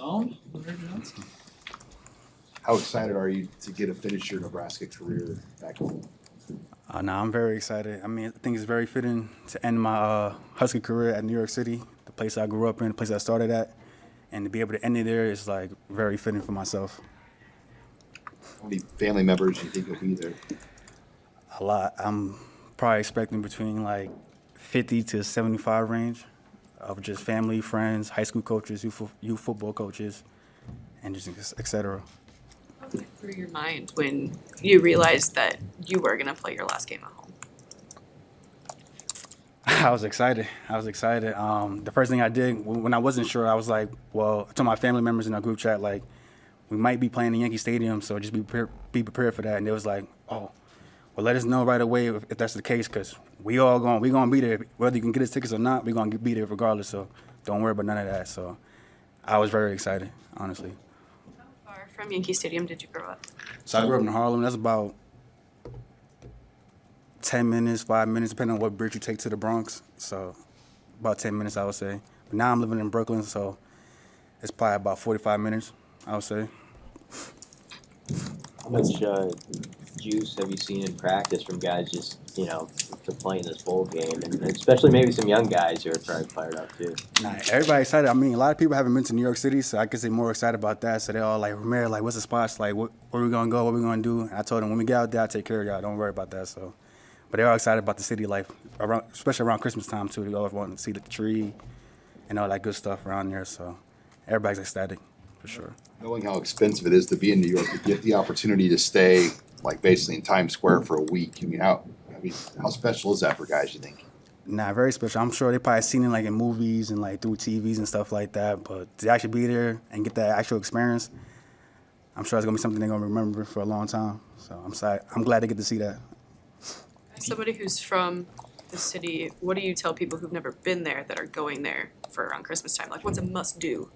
zone, Rahmir Johnson. How excited are you to get to finish your Nebraska career back home? No, I'm very excited. I mean, I think it's very fitting to end my Husky career at New York City, the place I grew up in, the place I started at, and to be able to end it there is like very fitting for myself. How many family members do you think will be there? A lot. I'm probably expecting between like 50 to 75 range of just family, friends, high school coaches, youth football coaches, and just et cetera. What went through your mind when you realized that you were going to play your last game at home? I was excited. The first thing I did when I wasn't sure, I was like, well, I told my family members in our group chat, like, we might be playing in Yankee Stadium, so just be prepared for that. And they was like, oh, well, let us know right away if that's the case, because we gonna be there. Whether you can get us tickets or not, we gonna be there regardless. So don't worry about none of that. So I was very excited, honestly. How far from Yankee Stadium did you grow up? So I grew up in Harlem. That's about 10 minutes, 5 minutes, depending on what bridge you take to the Bronx. So about 10 minutes, I would say. But now I'm living in Brooklyn, so it's probably about 45 minutes, I would say. How much juice have you seen in practice from guys just, to play in this bowl game? And especially maybe some young guys who are probably fired up too. Nah, everybody excited. I mean, a lot of people haven't been to New York City, so I guess they're more excited about that. So they're all like, Rahmir, like, what's the spots? Like, where we going to go? What we going to do? And I told them, when we get out there, I'll take care of y'all. Don't worry about that. So, but they're all excited about the city life, especially around Christmas time, too. They always want to see the tree and all that good stuff around there. So everybody's ecstatic, for sure. Knowing how expensive it is to be in New York, to get the opportunity to stay, like, basically in Times Square for a week, how special is that for guys, you think? Nah, very special. I'm sure they probably seen it like in movies and like through TVs and stuff like that. But to actually be there and get that actual experience, I'm sure it's gonna be something they're gonna remember for a long time. So I'm glad to get to see that. As somebody who's from the city, what do you tell people who've never been there that are going there for around Christmas time? Like, what's a must do?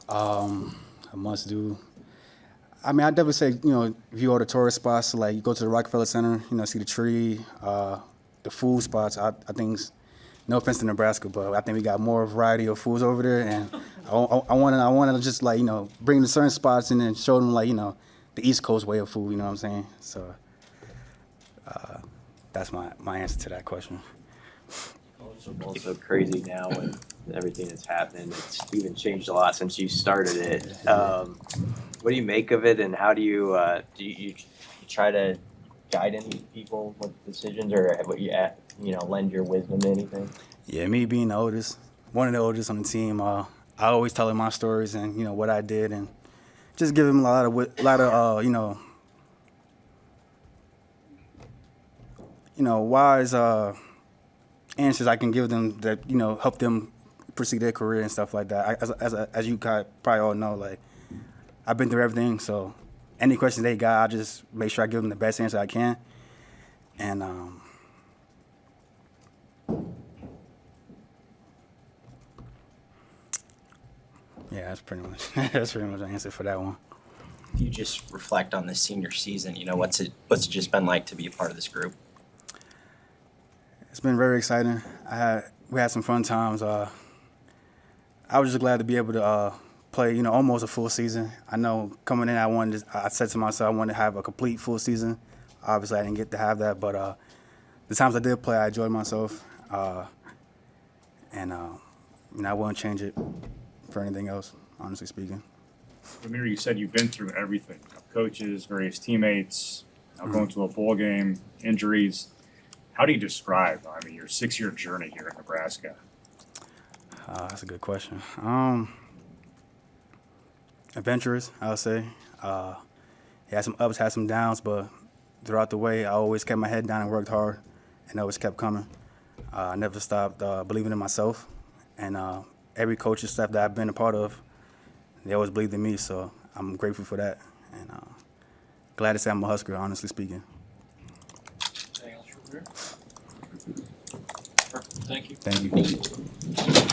A must do. I mean, I'd definitely say, view all the tourist spots. So, like, you go to the Rockefeller Center, see the tree, the food spots. I think, no offense to Nebraska, but I think we got more variety of foods over there. And I want to just, like, bring the certain spots and then show them, like, the East Coast way of food, you know what I'm saying? So that's my answer to that question. It's so crazy now with everything that's happened. It's even changed a lot since you started it. What do you make of it, and how do you try to guide any people with decisions, or what lend your wisdom to anything? Yeah, me being the oldest, one of the oldest on the team, I always tell them my stories and what I did, and just give them a lot of wise answers I can give them that help them pursue their career and stuff like that. As you probably all know, like, I've been through everything, so any questions they got, I just make sure I give them the best answer I can. And yeah, that's pretty much the answer for that one. If you just reflect on the senior season, what's it just been like to be a part of this group? It's been very exciting. We had some fun times. I was just glad to be able to play, almost a full season. I know coming in, I said to myself I wanted to have a complete full season. Obviously, I didn't get to have that, but the times I did play, I enjoyed myself, and I wouldn't change it for anything else, honestly speaking. Rahmir, you said you've been through everything: coaches, various teammates, now going to a bowl game, injuries. How do you describe, your 6-year journey here in Nebraska? That's a good question. Adventurous, I would say. Had some ups, had some downs, but throughout the way, I always kept my head down and worked hard, and always kept coming. I never stopped believing in myself, and every coaching staff that I've been a part of, they always believed in me, so I'm grateful for that, and glad to say I'm a Husker, honestly speaking. Anything else, Rahmir? Perfect. Thank you. Thank you.